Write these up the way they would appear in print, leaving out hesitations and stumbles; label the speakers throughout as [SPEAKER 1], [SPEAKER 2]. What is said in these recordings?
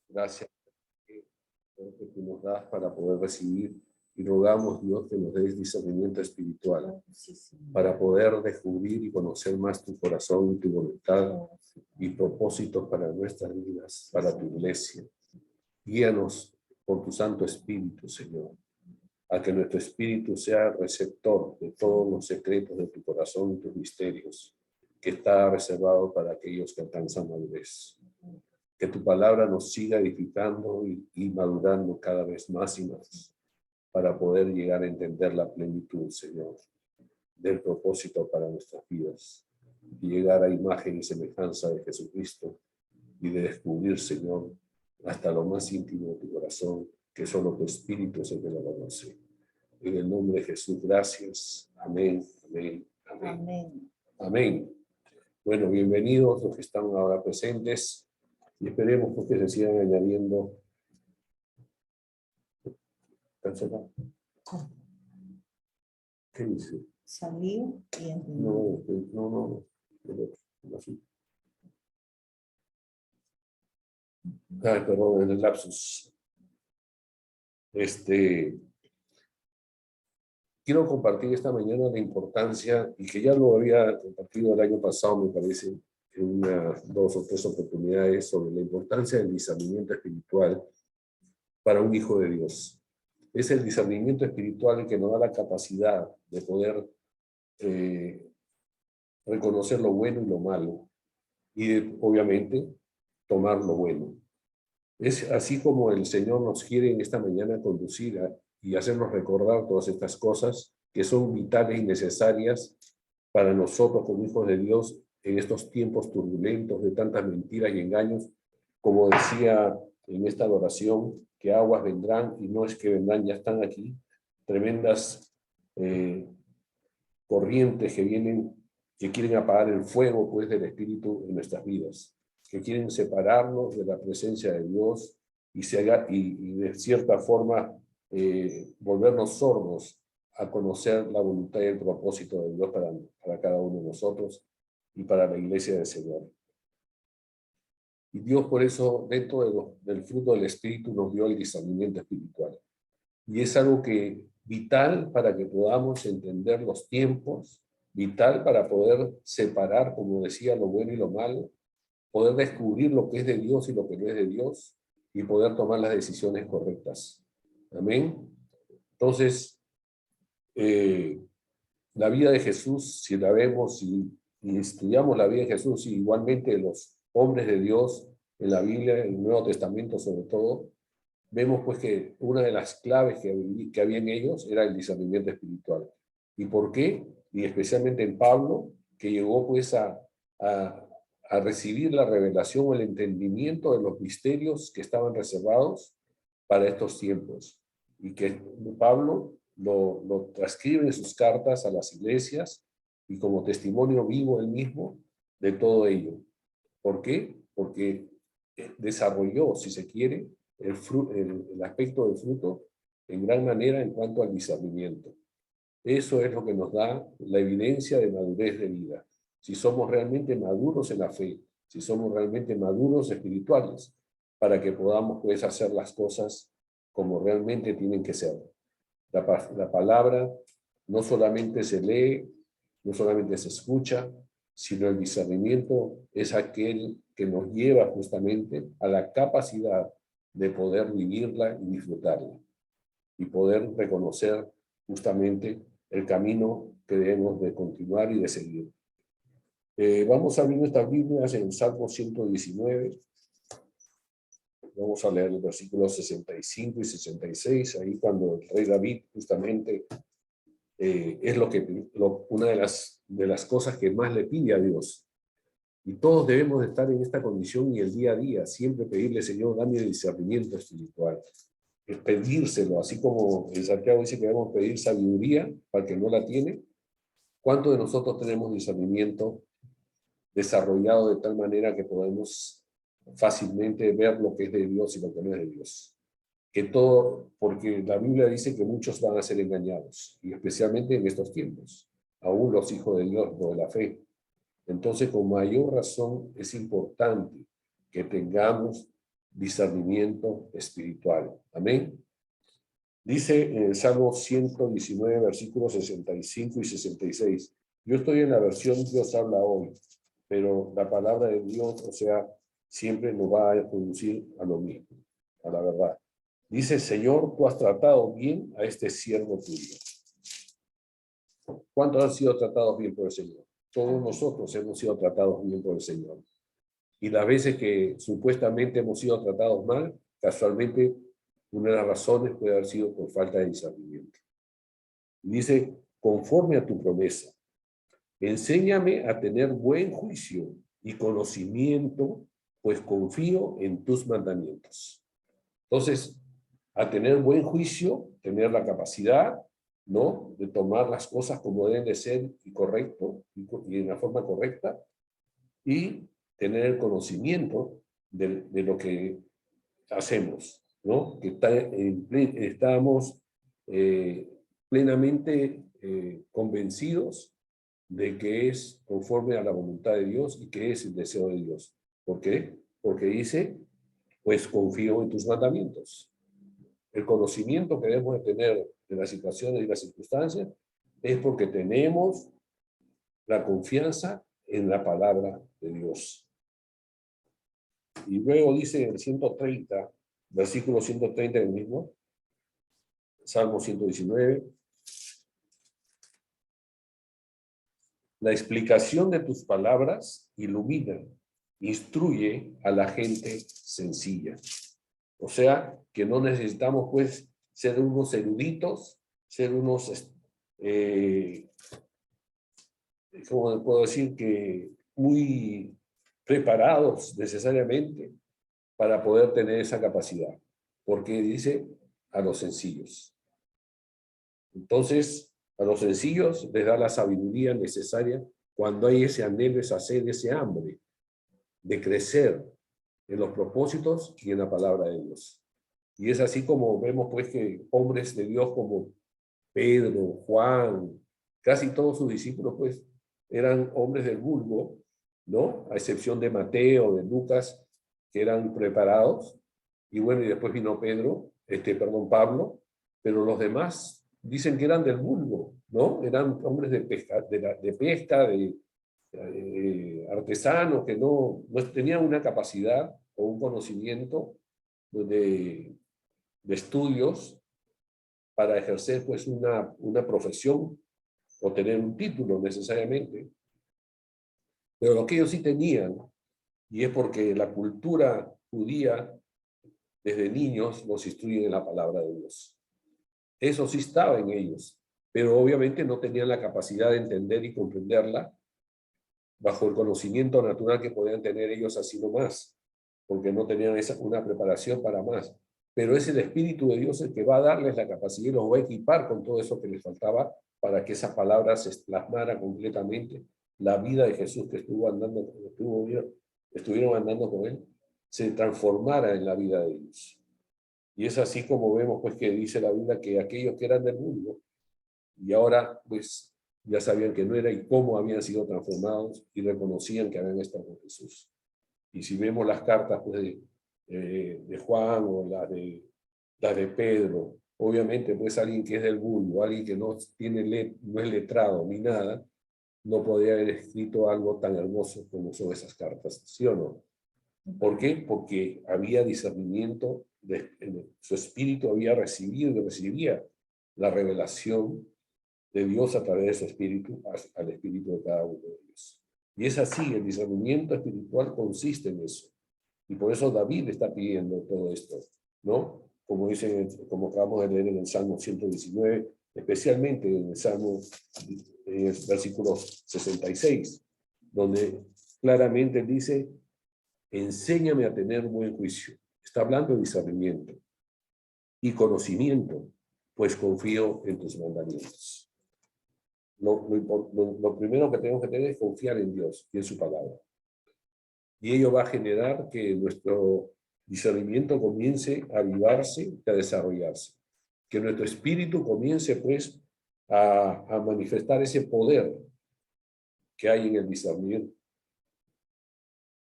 [SPEAKER 1] Gracias por lo que tú nos das para poder recibir y rogamos, Dios, que nos des discernimiento espiritual para poder descubrir y conocer más tu corazón, tu voluntad y propósitos para nuestras vidas, para tu iglesia. Guíanos por tu Santo Espíritu, Señor, a que nuestro espíritu sea receptor de todos los secretos de tu corazón y tus misterios, que está reservado para aquellos que alcanzan madurez. Que tu palabra nos siga edificando y madurando cada vez más y más, para poder llegar a entender la plenitud, Señor, del propósito para nuestras vidas, y llegar a imagen y semejanza de Jesucristo, y de descubrir, Señor, hasta lo más íntimo de tu corazón, que solo tu Espíritu es el que lo conoce. En el nombre de Jesús, gracias. Amén, amén, amén.
[SPEAKER 2] Amén.
[SPEAKER 1] Amén. Bueno, bienvenidos los que están ahora presentes, y esperemos que se sigan añadiendo. ¿Cancelado? ¿Qué dice?
[SPEAKER 2] Salió y
[SPEAKER 1] No. Así. Ay, perdón, el lapsus. Quiero compartir esta mañana la importancia, y que ya lo había compartido el año pasado, me parece, en dos o tres oportunidades, sobre la importancia del discernimiento espiritual para un hijo de Dios. Es el discernimiento espiritual el que nos da la capacidad de poder reconocer lo bueno y lo malo, y obviamente tomar lo bueno. Es así como el Señor nos quiere en esta mañana conducir y hacernos recordar todas estas cosas que son vitales y necesarias para nosotros como hijos de Dios en estos tiempos turbulentos de tantas mentiras y engaños. Como decía en esta adoración, que aguas vendrán, y no es que vendrán, ya están aquí, tremendas corrientes que vienen, que quieren apagar el fuego pues del Espíritu en nuestras vidas, que quieren separarnos de la presencia de Dios y de cierta forma volvernos sordos a conocer la voluntad y el propósito de Dios para cada uno de nosotros y para la iglesia del Señor. Y Dios por eso, dentro del fruto del Espíritu, nos dio el discernimiento espiritual. Y es algo vital para que podamos entender los tiempos, vital para poder separar, como decía, lo bueno y lo malo, poder descubrir lo que es de Dios y lo que no es de Dios, y poder tomar las decisiones correctas. Amén. Entonces, la vida de Jesús, si la vemos y estudiamos la vida de Jesús, y igualmente los hombres de Dios en la Biblia, en el Nuevo Testamento sobre todo, vemos pues que una de las claves que había en ellos era el discernimiento espiritual. ¿Y por qué? Y especialmente en Pablo, que llegó pues a recibir la revelación o el entendimiento de los misterios que estaban reservados para estos tiempos. Y que Pablo lo transcribe en sus cartas a las iglesias y como testimonio vivo él mismo de todo ello. ¿Por qué? Porque desarrolló, si se quiere, el aspecto del fruto en gran manera en cuanto al discernimiento. Eso es lo que nos da la evidencia de madurez de vida. Si somos realmente maduros en la fe, si somos realmente maduros espirituales, para que podamos pues hacer las cosas como realmente tienen que ser. La palabra no solamente se lee, no solamente se escucha, sino el discernimiento es aquel que nos lleva justamente a la capacidad de poder vivirla y disfrutarla, y poder reconocer justamente el camino que debemos de continuar y de seguir. Vamos a abrir nuestras Biblias en Salmo 119. Vamos a leer los versículos 65 y 66, ahí cuando el rey David justamente es una de las cosas que más le pide a Dios. Y todos debemos de estar en esta condición y el día a día, siempre pedirle, Señor, dame el discernimiento espiritual. Es pedírselo, así como en Santiago dice que debemos pedir sabiduría para el que no la tiene. ¿Cuántos de nosotros tenemos discernimiento desarrollado de tal manera que podemos fácilmente ver lo que es de Dios y lo que no es de Dios? Porque la Biblia dice que muchos van a ser engañados, y especialmente en estos tiempos, aún los hijos de Dios, no de la fe. Entonces, con mayor razón, es importante que tengamos discernimiento espiritual. Amén. Dice en el Salmo 119, versículos 65 y 66. Yo estoy en la versión Dios habla hoy, pero la palabra de Dios, o sea, siempre nos va a conducir a lo mismo, a la verdad. Dice, Señor, tú has tratado bien a este siervo tuyo. ¿Cuántos han sido tratados bien por el Señor? Todos nosotros hemos sido tratados bien por el Señor. Y las veces que supuestamente hemos sido tratados mal, casualmente una de las razones puede haber sido por falta de discernimiento. Dice, conforme a tu promesa, enséñame a tener buen juicio y conocimiento, pues confío en tus mandamientos. Entonces, a tener buen juicio, tener la capacidad, ¿no?, de tomar las cosas como deben de ser y correcto, y en la forma correcta, y tener el conocimiento de lo que hacemos, ¿no? Que estamos plenamente convencidos de que es conforme a la voluntad de Dios y que es el deseo de Dios. ¿Por qué? Porque dice, pues confío en tus mandamientos. El conocimiento que debemos de tener de las situaciones y las circunstancias es porque tenemos la confianza en la palabra de Dios. Y luego dice en el 130, versículo 130 del mismo, Salmo 119, la explicación de tus palabras ilumina, instruye a la gente sencilla. O sea, que no necesitamos pues ser unos eruditos, ser unos, ¿cómo puedo decir? Que muy preparados necesariamente para poder tener esa capacidad. Porque dice a los sencillos. Entonces, a los sencillos les da la sabiduría necesaria cuando hay ese anhelo, esa sed, ese hambre de crecer en los propósitos y en la palabra de Dios. Y es así como vemos pues que hombres de Dios como Pedro, Juan, casi todos sus discípulos pues eran hombres del vulgo, ¿no? A excepción de Mateo, de Lucas, que eran preparados. Y bueno, y después vino Pablo, pero los demás dicen que eran del vulgo, ¿no? Eran hombres de pesca, de artesanos que no tenían una capacidad o un conocimiento de estudios para ejercer pues una profesión o tener un título necesariamente. Pero lo que ellos sí tenían, y es porque la cultura judía desde niños los instruye en la palabra de Dios. Eso sí estaba en ellos, pero obviamente no tenían la capacidad de entender y comprenderla bajo el conocimiento natural que podían tener ellos así nomás, porque no tenían una preparación para más. Pero es el Espíritu de Dios el que va a darles la capacidad y los va a equipar con todo eso que les faltaba para que esa palabra se plasmara completamente. La vida de Jesús que estuvieron andando con él, se transformara en la vida de ellos. Y es así como vemos pues que dice la Biblia que aquellos que eran del mundo y ahora pues ya sabían que no era y cómo habían sido transformados y reconocían que habían estado con Jesús. Y si vemos las cartas pues, de Juan o las de Pedro, obviamente pues alguien que es del mundo, alguien que no es letrado ni nada, no podría haber escrito algo tan hermoso como son esas cartas, ¿sí o no? ¿Por qué? Porque había discernimiento, su espíritu había recibido y recibía la revelación de Dios a través de su espíritu al espíritu de cada uno de ellos. Y es así, el discernimiento espiritual consiste en eso. Y por eso David está pidiendo todo esto, ¿no? Como como acabamos de leer en el Salmo 119, especialmente en el Salmo, en el versículo 66, donde claramente dice, enséñame a tener buen juicio. Está hablando de discernimiento y conocimiento, pues confío en tus mandamientos. Lo primero que tenemos que tener es confiar en Dios y en su palabra. Y ello va a generar que nuestro discernimiento comience a avivarse y a desarrollarse. Que nuestro espíritu comience pues a manifestar ese poder que hay en el discernir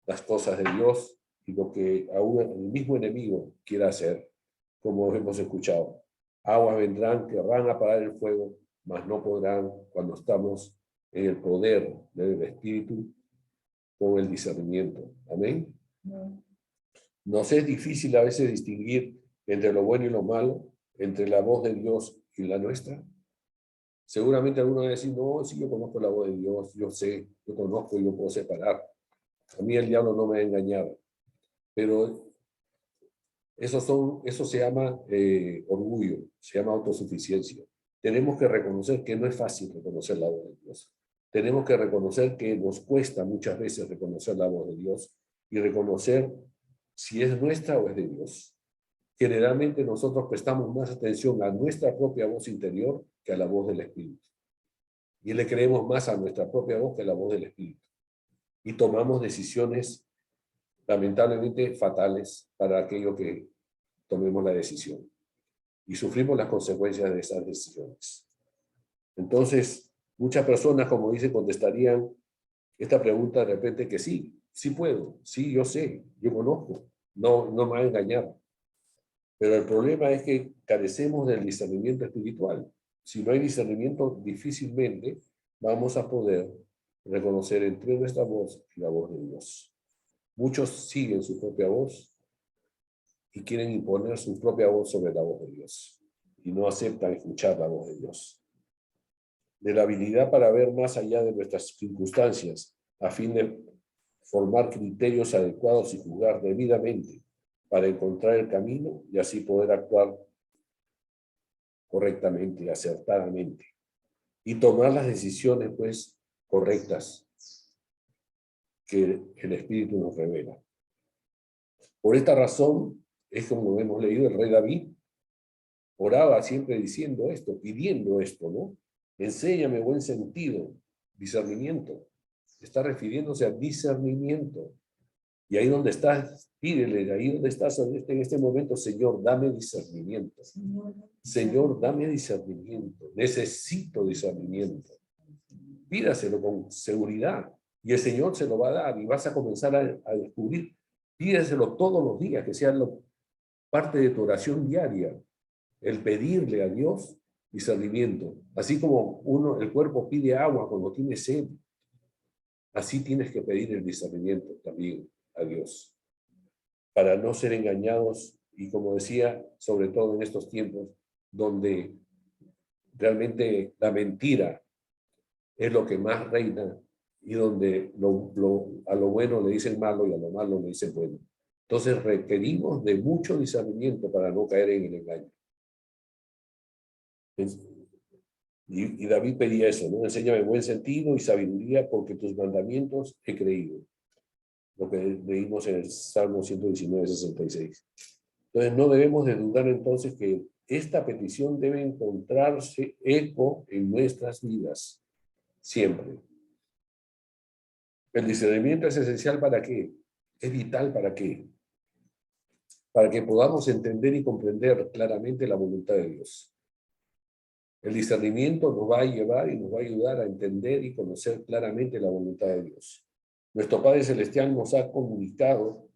[SPEAKER 1] las cosas de Dios y lo que aún el mismo enemigo quiera hacer, como hemos escuchado. Aguas vendrán, querrán apagar el fuego, mas no podrán cuando estamos en el poder del Espíritu con el discernimiento. Amén. Nos es difícil a veces distinguir entre lo bueno y lo malo, entre la voz de Dios y la nuestra. Seguramente algunos van a decir, no, sí, yo conozco la voz de Dios, yo sé, yo conozco y yo puedo separar. A mí el diablo no me ha engañado. Pero eso se llama orgullo, se llama autosuficiencia. Tenemos que reconocer que no es fácil reconocer la voz de Dios. Tenemos que reconocer que nos cuesta muchas veces reconocer la voz de Dios y reconocer si es nuestra o es de Dios. Generalmente nosotros prestamos más atención a nuestra propia voz interior que a la voz del Espíritu. Y le creemos más a nuestra propia voz que a la voz del Espíritu. Y tomamos decisiones lamentablemente fatales para aquello que tomemos la decisión. Y sufrimos las consecuencias de esas decisiones. Entonces, muchas personas, como dice, contestarían esta pregunta de repente que sí, sí puedo, sí, yo sé, yo conozco, no me va a engañar. Pero el problema es que carecemos del discernimiento espiritual. Si no hay discernimiento, difícilmente vamos a poder reconocer entre nuestra voz y la voz de Dios. Muchos siguen su propia voz y quieren imponer su propia voz sobre la voz de Dios y no aceptan escuchar la voz de Dios. De la habilidad para ver más allá de nuestras circunstancias a fin de formar criterios adecuados y juzgar debidamente para encontrar el camino y así poder actuar correctamente, acertadamente y tomar las decisiones pues correctas que el Espíritu nos revela. Por esta razón es como hemos leído, el rey David oraba siempre diciendo esto, pidiendo esto, ¿no? Enséñame buen sentido, discernimiento. Está refiriéndose a discernimiento. Y ahí donde estás, pídele, ahí donde estás en este momento, Señor, dame discernimiento. Señor, dame discernimiento. Necesito discernimiento. Pídaselo con seguridad y el Señor se lo va a dar y vas a comenzar a descubrir. Pídaselo todos los días, que sea parte de tu oración diaria, el pedirle a Dios discernimiento. Así como el cuerpo pide agua cuando tiene sed, así tienes que pedir el discernimiento también a Dios, para no ser engañados y, como decía, sobre todo en estos tiempos donde realmente la mentira es lo que más reina y donde a lo bueno le dicen malo y a lo malo le dicen bueno. Entonces requerimos de mucho discernimiento para no caer en el engaño. Y David pedía eso, ¿no? Enséñame buen sentido y sabiduría porque tus mandamientos he creído. Lo que leímos en el Salmo 119, 66. Entonces no debemos de dudar entonces que esta petición debe encontrarse eco en nuestras vidas, siempre. El discernimiento es esencial ¿para qué? Es vital ¿para qué? Para que podamos entender y comprender claramente la voluntad de Dios. El discernimiento nos va a llevar y nos va a ayudar a entender y conocer claramente la voluntad de Dios. Nuestro Padre Celestial nos ha comunicado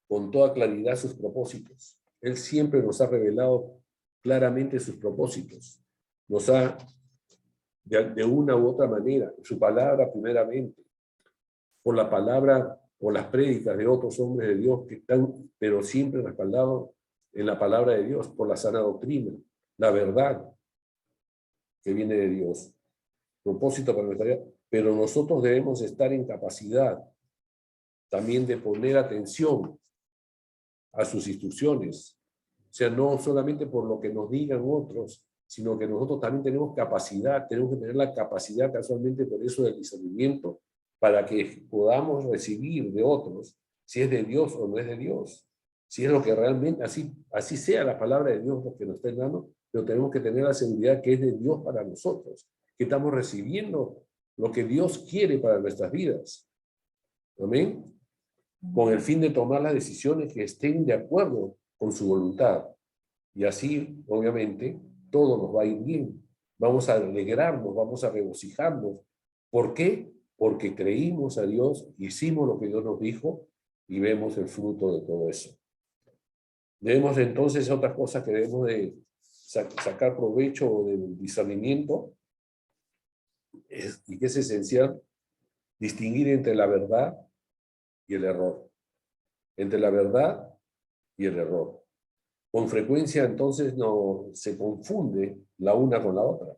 [SPEAKER 1] con toda claridad sus propósitos. Él siempre nos ha revelado claramente sus propósitos. Nos ha, de una u otra manera, su palabra primeramente, por la palabra o las prédicas de otros hombres de Dios que están, pero siempre respaldados en la palabra de Dios, por la sana doctrina, la verdad que viene de Dios. Propósito para nuestra vida. Pero nosotros debemos estar en capacidad también de poner atención a sus instrucciones. O sea, no solamente por lo que nos digan otros, sino que nosotros también tenemos que tener la capacidad casualmente por eso del discernimiento, para que podamos recibir de otros si es de Dios o no es de Dios. Si es lo que realmente, así sea la palabra de Dios lo que nos estén dando, pero tenemos que tener la seguridad que es de Dios para nosotros, que estamos recibiendo lo que Dios quiere para nuestras vidas. Amén. Con el fin de tomar las decisiones que estén de acuerdo con su voluntad. Y así, obviamente, todo nos va a ir bien. Vamos a alegrarnos, vamos a regocijarnos. ¿Por qué? Porque creímos a Dios, hicimos lo que Dios nos dijo y vemos el fruto de todo eso. Debemos entonces, otras cosas que debemos de sacar provecho del discernimiento, y que es esencial, distinguir entre la verdad y el error. Entre la verdad y el error. Con frecuencia entonces no se confunde la una con la otra.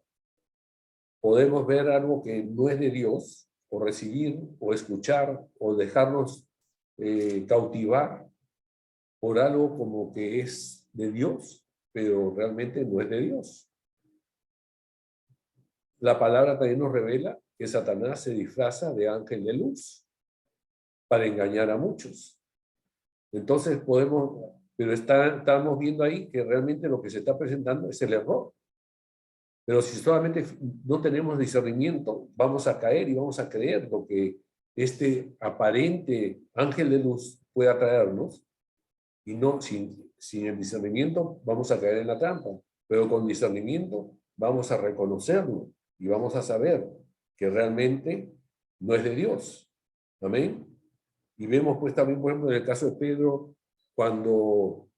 [SPEAKER 1] Podemos ver algo que no es de Dios, o recibir, o escuchar, o dejarnos cautivar por algo como que es de Dios, pero realmente no es de Dios. La palabra también nos revela que Satanás se disfraza de ángel de luz para engañar a muchos. Entonces pero estamos viendo ahí que realmente lo que se está presentando es el error. Pero si solamente no tenemos discernimiento, vamos a caer y vamos a creer lo que este aparente ángel de luz pueda traernos, y no, sin el discernimiento vamos a caer en la trampa, pero con discernimiento vamos a reconocerlo y vamos a saber que realmente no es de Dios. Amén. Y vemos pues también, por ejemplo, en el caso de Pedro, cuando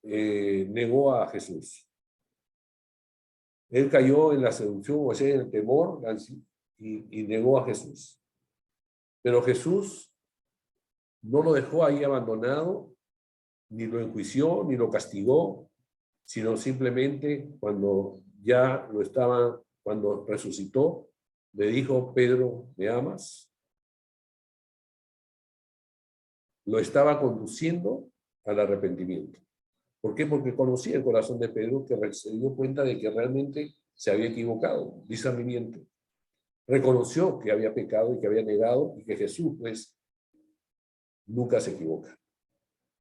[SPEAKER 1] negó a Jesús. Él cayó en la seducción, o sea, en el temor, y negó a Jesús. Pero Jesús no lo dejó ahí abandonado, ni lo enjuició, ni lo castigó, sino simplemente cuando resucitó, le dijo: Pedro, ¿me amas? Lo estaba conduciendo al arrepentimiento. ¿Por qué? Porque conocía el corazón de Pedro, que se dio cuenta de que realmente se había equivocado. Discernimiento. Reconoció que había pecado y que había negado, y que Jesús, pues, nunca se equivoca.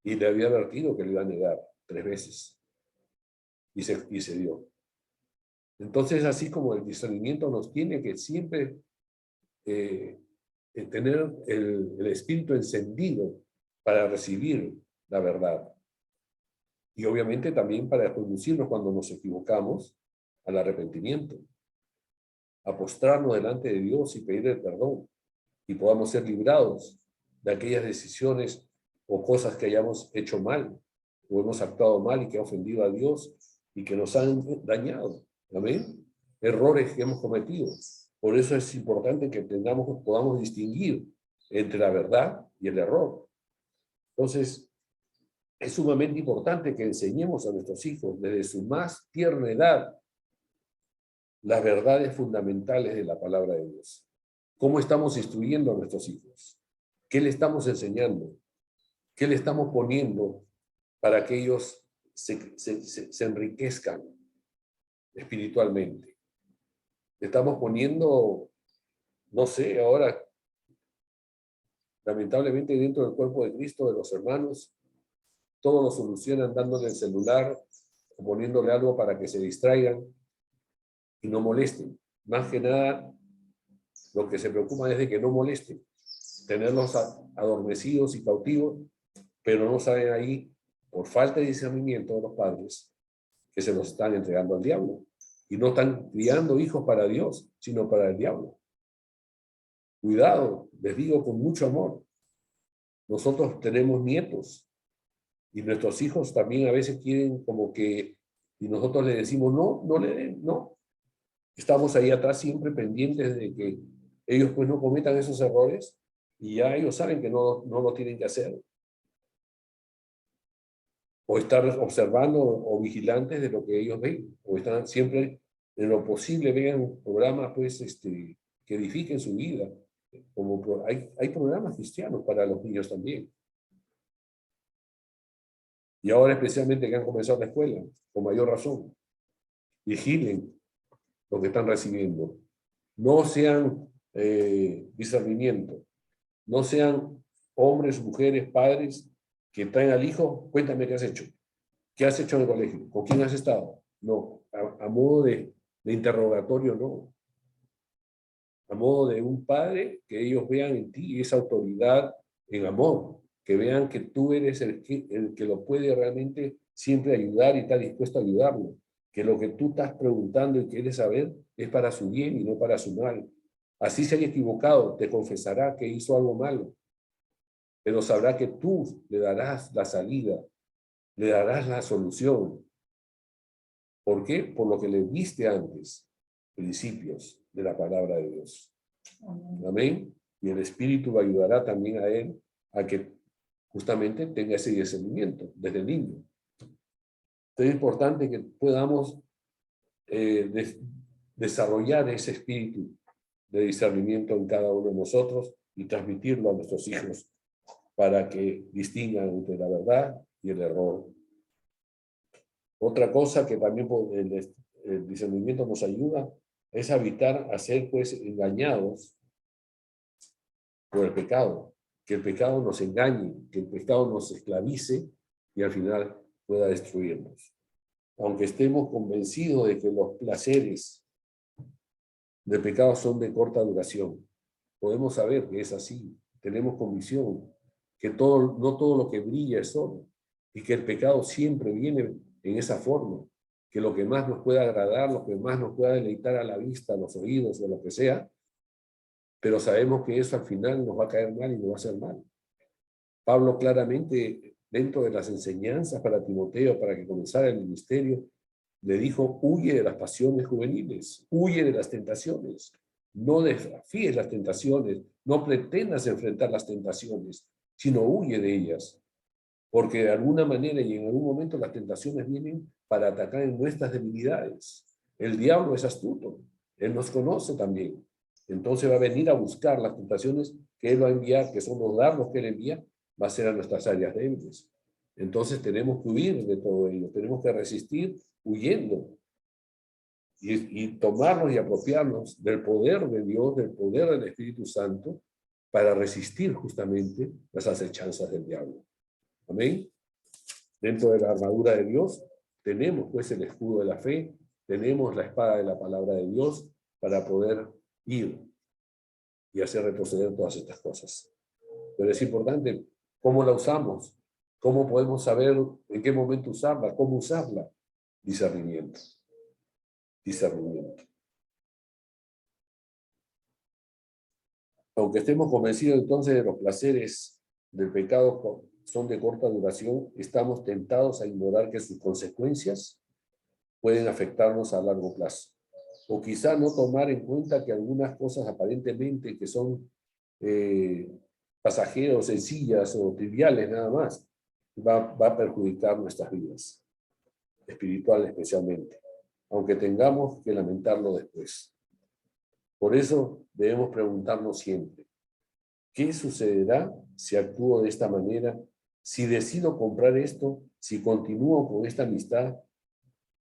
[SPEAKER 1] Y le había advertido que le iba a negar 3 veces. Y se dio. Entonces, así como el discernimiento nos tiene que siempre tener el espíritu encendido para recibir la verdad. Y obviamente también para conducirnos cuando nos equivocamos al arrepentimiento, a postrarnos delante de Dios y pedirle perdón, y podamos ser librados de aquellas decisiones o cosas que hayamos hecho mal, o hemos actuado mal y que ha ofendido a Dios y que nos han dañado. Amén. Errores que hemos cometido. Por eso es importante que podamos distinguir entre la verdad y el error. Entonces, es sumamente importante que enseñemos a nuestros hijos desde su más tierna edad las verdades fundamentales de la palabra de Dios. ¿Cómo estamos instruyendo a nuestros hijos? ¿Qué le estamos enseñando? ¿Qué le estamos poniendo para que ellos se enriquezcan espiritualmente? Le estamos poniendo, no sé, ahora, lamentablemente dentro del cuerpo de Cristo, de los hermanos, todo lo solucionan dándole el celular o poniéndole algo para que se distraigan y no molesten. Más que nada, lo que se preocupa es de que no molesten, tenerlos adormecidos y cautivos, pero no saben ahí, por falta de discernimiento de los padres, que se los están entregando al diablo. Y no están criando hijos para Dios, sino para el diablo. Cuidado, les digo con mucho amor. Nosotros tenemos nietos, y nuestros hijos también a veces quieren como que, y nosotros les decimos: no, no le den, no. Estamos ahí atrás siempre pendientes de que ellos pues no cometan esos errores, y ya ellos saben que no lo tienen que hacer. O estar observando o vigilantes de lo que ellos ven, o están siempre, en lo posible, vean programas pues, que edifiquen su vida. Como hay programas cristianos para los niños también. Y ahora especialmente que han comenzado la escuela, con mayor razón. Vigilen lo que están recibiendo. No sean discernimiento. No sean hombres, mujeres, padres que traen al hijo: cuéntame qué has hecho. ¿Qué has hecho en el colegio? ¿Con quién has estado? No, a modo de interrogatorio, no. A modo de un padre, que ellos vean en ti esa autoridad en amor, que vean que tú eres el que lo puede realmente siempre ayudar y está dispuesto a ayudarlo, que lo que tú estás preguntando y quieres saber es para su bien y no para su mal. Así se haya equivocado, te confesará que hizo algo malo, pero sabrá que tú le darás la salida, le darás la solución. ¿Por qué? Por lo que le viste antes, principios de la palabra de Dios. Amén. Y el Espíritu ayudará también a él a que justamente tenga ese discernimiento desde niño. Es importante que podamos desarrollar ese espíritu de discernimiento en cada uno de nosotros y transmitirlo a nuestros hijos para que distingan entre la verdad y el error. Otra cosa que también el discernimiento nos ayuda es evitar a ser pues engañados por el pecado, que el pecado nos engañe, que el pecado nos esclavice y al final pueda destruirnos. Aunque estemos convencidos de que los placeres del pecado son de corta duración, podemos saber que es así, tenemos convicción que no todo lo que brilla es oro y que el pecado siempre viene en esa forma, que lo que más nos pueda agradar, lo que más nos pueda deleitar a la vista, a los oídos o lo que sea, pero sabemos que eso al final nos va a caer mal y nos va a hacer mal. Pablo claramente, dentro de las enseñanzas para Timoteo, para que comenzara el ministerio, le dijo, huye de las pasiones juveniles, huye de las tentaciones, no desafíes las tentaciones, no pretendas enfrentar las tentaciones, sino huye de ellas, porque de alguna manera y en algún momento las tentaciones vienen para atacar en nuestras debilidades. El diablo es astuto, él nos conoce también, entonces va a venir a buscar las tentaciones que él va a enviar, que son los dardos que él envía, va a ser a nuestras áreas débiles. Entonces tenemos que huir de todo ello, tenemos que resistir huyendo y tomarnos y apropiarnos del poder de Dios, del poder del Espíritu Santo, para resistir justamente las acechanzas del diablo. Amén. Dentro de la armadura de Dios tenemos pues el escudo de la fe, tenemos la espada de la palabra de Dios para poder ir y hacer retroceder todas estas cosas. Pero es importante cómo la usamos, cómo podemos saber en qué momento usarla, cómo usarla. Discernimiento. Discernimiento. Aunque estemos convencidos entonces de los placeres del pecado son de corta duración, estamos tentados a ignorar que sus consecuencias pueden afectarnos a largo plazo. O quizá no tomar en cuenta que algunas cosas aparentemente que son pasajeros, sencillas o triviales nada más, va a perjudicar nuestras vidas, espirituales especialmente, aunque tengamos que lamentarlo después. Por eso debemos preguntarnos siempre, ¿qué sucederá si actúo de esta manera? Si decido comprar esto, si continúo con esta amistad,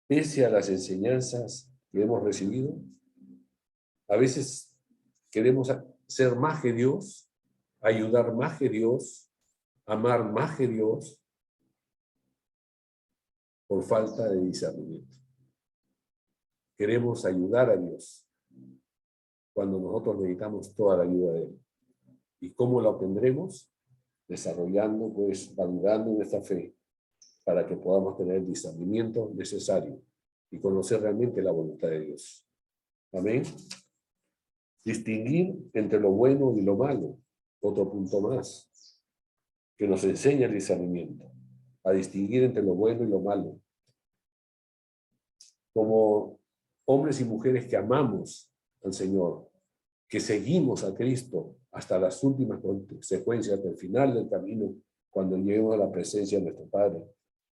[SPEAKER 1] pese a las enseñanzas que hemos recibido. A veces queremos ser más que Dios, ayudar más que Dios, amar más que Dios, por falta de discernimiento. Queremos ayudar a Dios cuando nosotros necesitamos toda la ayuda de Él. ¿Y cómo la obtendremos? Desarrollando, pues, valorando nuestra fe para que podamos tener el discernimiento necesario y conocer realmente la voluntad de Dios. Amén. Distinguir entre lo bueno y lo malo. Otro punto más que nos enseña el discernimiento. A distinguir entre lo bueno y lo malo. Como hombres y mujeres que amamos al Señor, que seguimos a Cristo hasta las últimas consecuencias del final del camino, cuando lleguemos a la presencia de nuestro Padre.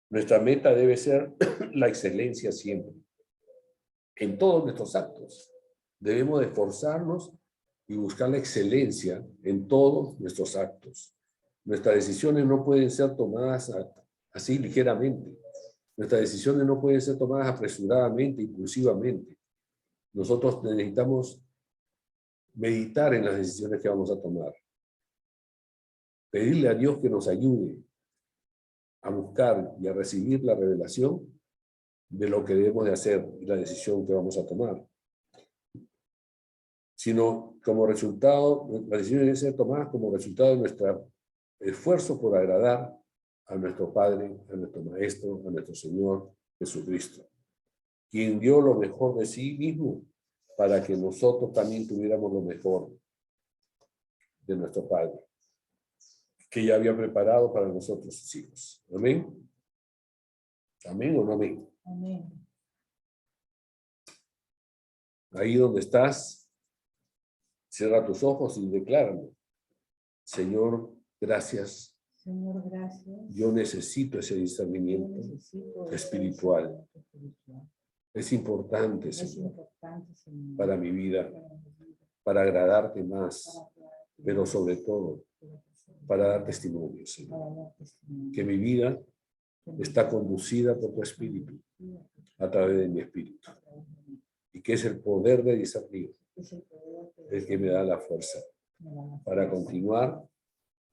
[SPEAKER 1] Nuestra meta debe ser la excelencia siempre. En todos nuestros actos debemos de esforzarnos y buscar la excelencia en todos nuestros actos. Nuestras decisiones no pueden ser tomadas así ligeramente. Nuestras decisiones no pueden ser tomadas apresuradamente, impulsivamente. Nosotros necesitamos meditar en las decisiones que vamos a tomar. Pedirle a Dios que nos ayude a buscar y a recibir la revelación de lo que debemos de hacer y la decisión que vamos a tomar. Sino como resultado, las decisiones deben ser tomadas como resultado de nuestro esfuerzo por agradar a nuestro Padre, a nuestro Maestro, a nuestro Señor Jesucristo, quien dio lo mejor de sí mismo para que nosotros también tuviéramos lo mejor de nuestro Padre. que ya había preparado para nosotros sus hijos. Amén. Amén o no amén.
[SPEAKER 2] Amén.
[SPEAKER 1] Ahí donde estás, cierra tus ojos y decláralo. Señor, gracias.
[SPEAKER 2] Señor, gracias.
[SPEAKER 1] Yo necesito ese discernimiento espiritual. Es importante, Señor, para mi vida, para agradarte más, pero sobre todo para dar testimonio, Señor. Que mi vida está conducida por tu Espíritu, a través de mi Espíritu. Y que es el poder de discernir el que me da la fuerza para continuar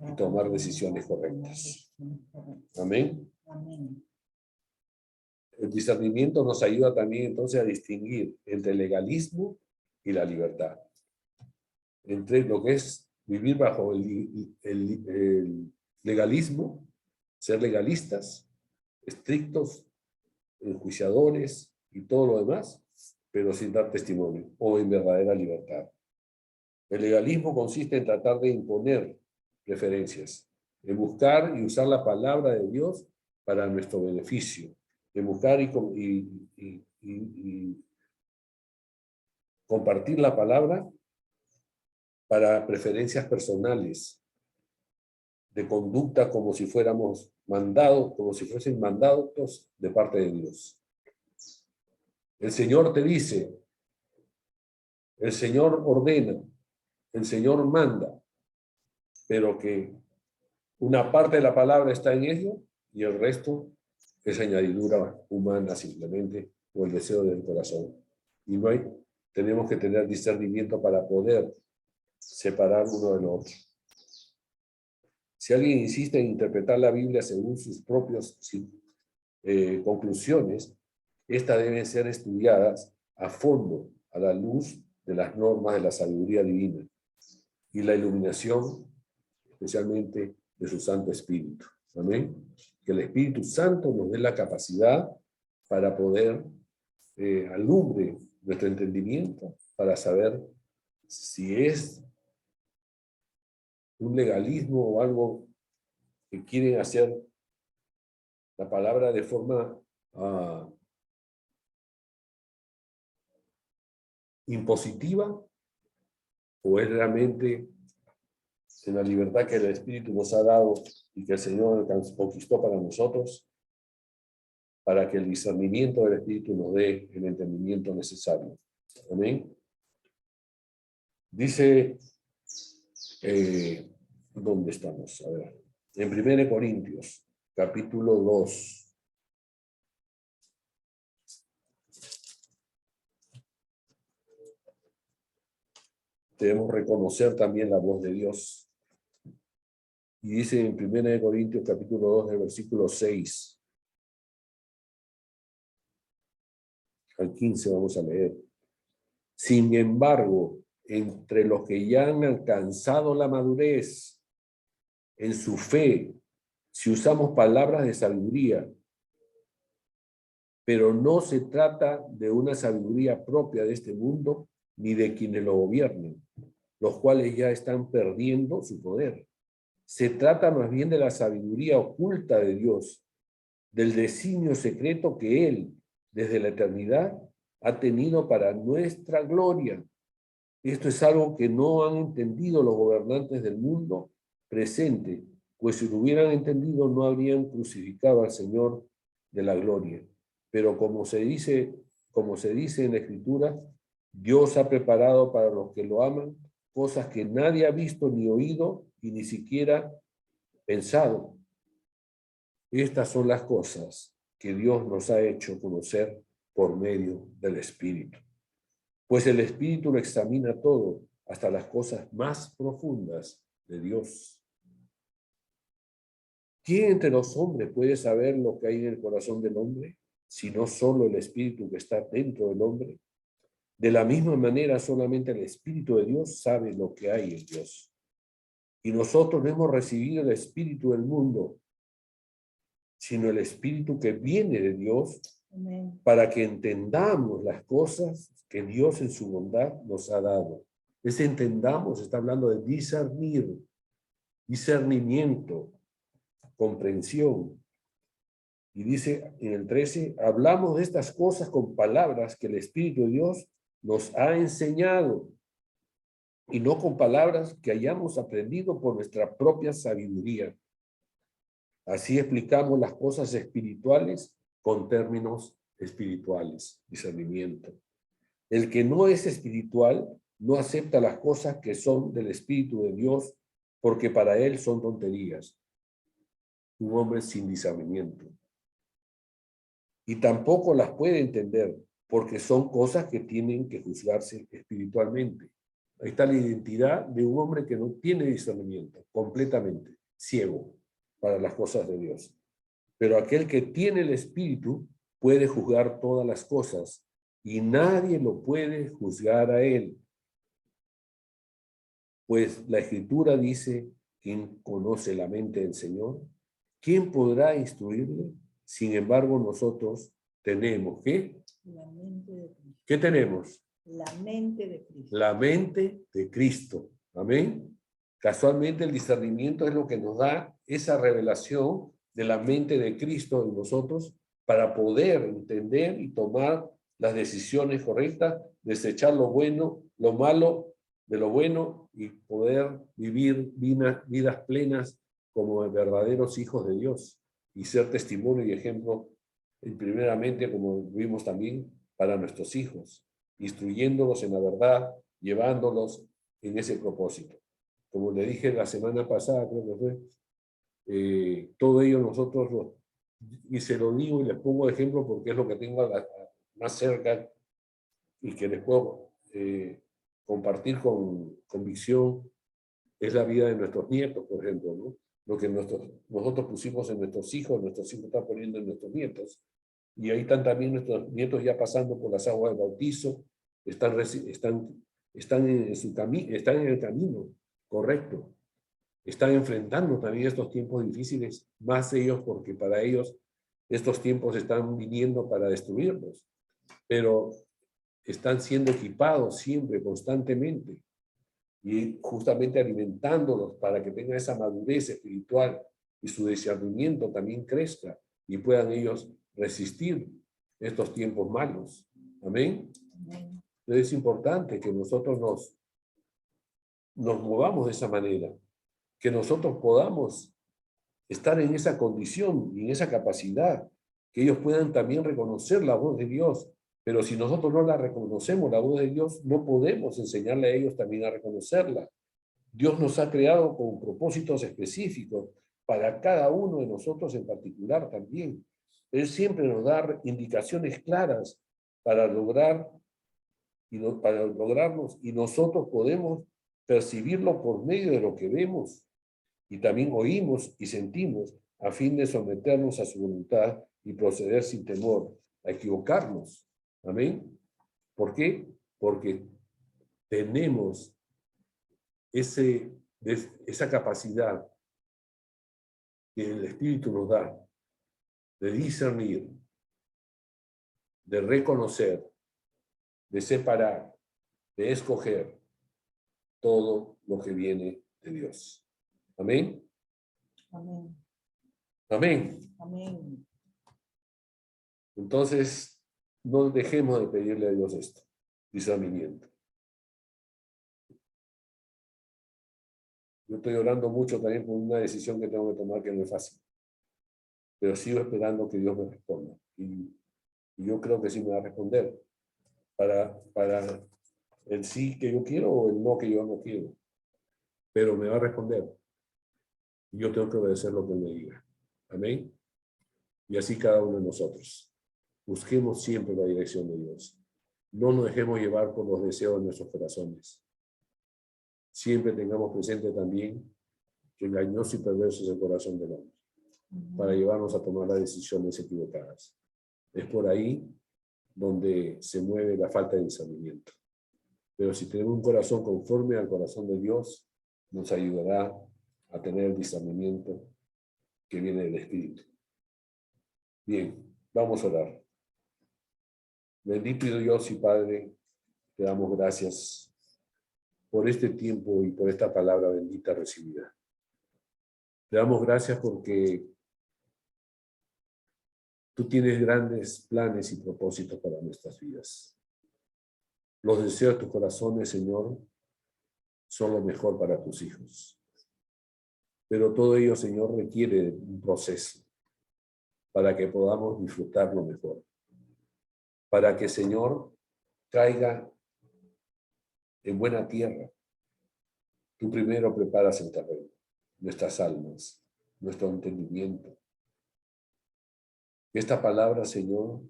[SPEAKER 1] y tomar decisiones correctas. Amén. El discernimiento nos ayuda también entonces a distinguir entre el legalismo y la libertad. Entre lo que es vivir bajo el legalismo, ser legalistas, estrictos, enjuiciadores y todo lo demás, pero sin dar testimonio, o en verdadera libertad. El legalismo consiste en tratar de imponer preferencias, en buscar y usar la palabra de Dios para nuestro beneficio, en buscar y compartir la palabra para preferencias personales, de conducta como si fuéramos mandados, como si fuesen mandados de parte de Dios. El Señor te dice, el Señor ordena, el Señor manda, pero que una parte de la palabra está en ello y el resto es añadidura humana simplemente o el deseo del corazón. Y no hay, tenemos que tener discernimiento para poder separar uno del otro. Si alguien insiste en interpretar la Biblia según sus propias conclusiones, estas deben ser estudiadas a fondo a la luz de las normas de la sabiduría divina y la iluminación, especialmente de su Santo Espíritu. Amén. Que el Espíritu Santo nos dé la capacidad para poder alumbre nuestro entendimiento, para saber si es un legalismo o algo que quieren hacer la palabra de forma impositiva, o es realmente en la libertad que el Espíritu nos ha dado y que el Señor conquistó para nosotros, para que el discernimiento del Espíritu nos dé el entendimiento necesario. Amén. Dice, ¿dónde estamos? A ver, en 1 Corintios, capítulo 2. Debemos reconocer también la voz de Dios. Y dice en 1 Corintios, capítulo 2, del versículo 6 al 15, vamos a leer. Sin embargo, entre los que ya han alcanzado la madurez en su fe, si usamos palabras de sabiduría, pero no se trata de una sabiduría propia de este mundo, ni de quienes lo gobiernan, los cuales ya están perdiendo su poder. Se trata más bien de la sabiduría oculta de Dios, del designio secreto que Él, desde la eternidad, ha tenido para nuestra gloria. Esto es algo que no han entendido los gobernantes del mundo presente, pues si lo hubieran entendido no habrían crucificado al Señor de la gloria. Pero como se dice en la Escritura, Dios ha preparado para los que lo aman cosas que nadie ha visto ni oído y ni siquiera pensado. Estas son las cosas que Dios nos ha hecho conocer por medio del Espíritu. Pues el Espíritu lo examina todo, hasta las cosas más profundas de Dios. ¿Quién entre los hombres puede saber lo que hay en el corazón del hombre, sino solo el Espíritu que está dentro del hombre? De la misma manera, solamente el Espíritu de Dios sabe lo que hay en Dios. Y nosotros no hemos recibido el Espíritu del mundo, sino el Espíritu que viene de Dios,
[SPEAKER 2] Amén.
[SPEAKER 1] Para que entendamos las cosas que Dios en su bondad nos ha dado. Ese entendamos está hablando de discernir. discernimiento, comprensión. Y dice en el 13, hablamos de estas cosas con palabras que el Espíritu de Dios nos ha enseñado y no con palabras que hayamos aprendido por nuestra propia sabiduría. Así explicamos las cosas espirituales con términos espirituales, discernimiento. El que no es espiritual no acepta las cosas que son del Espíritu de Dios porque para él son tonterías. Un hombre sin discernimiento. Y tampoco las puede entender porque son cosas que tienen que juzgarse espiritualmente. Ahí está la identidad de un hombre que no tiene discernimiento, completamente ciego para las cosas de Dios. Pero aquel que tiene el Espíritu puede juzgar todas las cosas y nadie lo puede juzgar a él. Pues la Escritura dice, ¿quién conoce la mente del Señor? ¿Quién podrá instruirle? Sin embargo, nosotros tenemos, ¿qué?
[SPEAKER 2] La mente de Cristo.
[SPEAKER 1] ¿Qué tenemos?
[SPEAKER 2] La mente de Cristo.
[SPEAKER 1] La mente de Cristo. Amén. Casualmente el discernimiento es lo que nos da esa revelación de la mente de Cristo en nosotros para poder entender y tomar las decisiones correctas, desechar lo bueno, lo malo de lo bueno y poder vivir vidas plenas como verdaderos hijos de Dios y ser testimonio y ejemplo, primeramente, como vimos también, para nuestros hijos, instruyéndolos en la verdad, llevándolos en ese propósito. Como le dije la semana pasada, creo que fue, todo ello nosotros, y se lo digo y les pongo de ejemplo porque es lo que tengo más cerca y que les puedo compartir con convicción, es la vida de nuestros nietos, por ejemplo, ¿no? Lo que nosotros pusimos en nuestros hijos están poniendo en nuestros nietos. Y ahí están también nuestros nietos ya pasando por las aguas del bautizo, están en el camino correcto. Están enfrentando también estos tiempos difíciles, más ellos porque para ellos estos tiempos están viniendo para destruirlos. Pero están siendo equipados siempre, constantemente, y justamente alimentándolos para que tengan esa madurez espiritual y su discernimiento también crezca y puedan ellos resistir estos tiempos malos. Amén.
[SPEAKER 2] Amén.
[SPEAKER 1] Entonces es importante que nosotros nos movamos de esa manera, que nosotros podamos estar en esa condición y en esa capacidad, que ellos puedan también reconocer la voz de Dios. Pero si nosotros no la reconocemos, la voz de Dios, no podemos enseñarle a ellos también a reconocerla. Dios nos ha creado con propósitos específicos para cada uno de nosotros en particular también. Él siempre nos da indicaciones claras para lograrnos y nosotros podemos percibirlo por medio de lo que vemos y también oímos y sentimos a fin de someternos a su voluntad y proceder sin temor a equivocarnos. Amén. ¿Por qué? Porque tenemos esa capacidad que el Espíritu nos da de discernir, de reconocer, de separar, de escoger todo lo que viene de Dios. Amén.
[SPEAKER 2] Amén.
[SPEAKER 1] Amén.
[SPEAKER 2] Amén.
[SPEAKER 1] Entonces, no dejemos de pedirle a Dios esto, discernimiento. Yo estoy orando mucho también por una decisión que tengo que tomar que no es fácil, pero sigo esperando que Dios me responda. Y yo creo que sí me va a responder para el sí que yo quiero o el no que yo no quiero. Pero me va a responder. Y yo tengo que obedecer lo que Él me diga. Amén. Y así cada uno de nosotros. Busquemos siempre la dirección de Dios. No nos dejemos llevar por los deseos de nuestros corazones. Siempre tengamos presente también que engañoso y perverso es el corazón del hombre, para llevarnos a tomar las decisiones equivocadas. Es por ahí donde se mueve la falta de discernimiento. Pero si tenemos un corazón conforme al corazón de Dios, nos ayudará a tener el discernimiento que viene del Espíritu. Bien, vamos a orar. Bendito Dios y Padre, te damos gracias por este tiempo y por esta palabra bendita recibida. Te damos gracias porque tú tienes grandes planes y propósitos para nuestras vidas. Los deseos de tus corazones, Señor, son lo mejor para tus hijos. Pero todo ello, Señor, requiere un proceso para que podamos disfrutarlo mejor. Para que, Señor, caiga en buena tierra. Tú primero preparas el terreno, nuestras almas, nuestro entendimiento. Que esta palabra, Señor,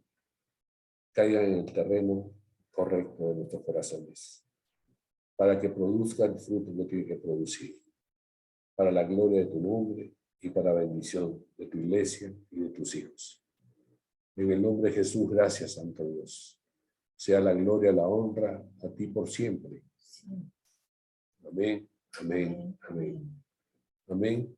[SPEAKER 1] caiga en el terreno correcto de nuestros corazones, para que produzca el fruto que tiene que producir, para la gloria de tu nombre y para la bendición de tu iglesia y de tus hijos. En el nombre de Jesús, gracias, Santo Dios. Sea la gloria, la honra a ti por siempre.
[SPEAKER 2] Sí.
[SPEAKER 1] Amén, amén, amén. Amén.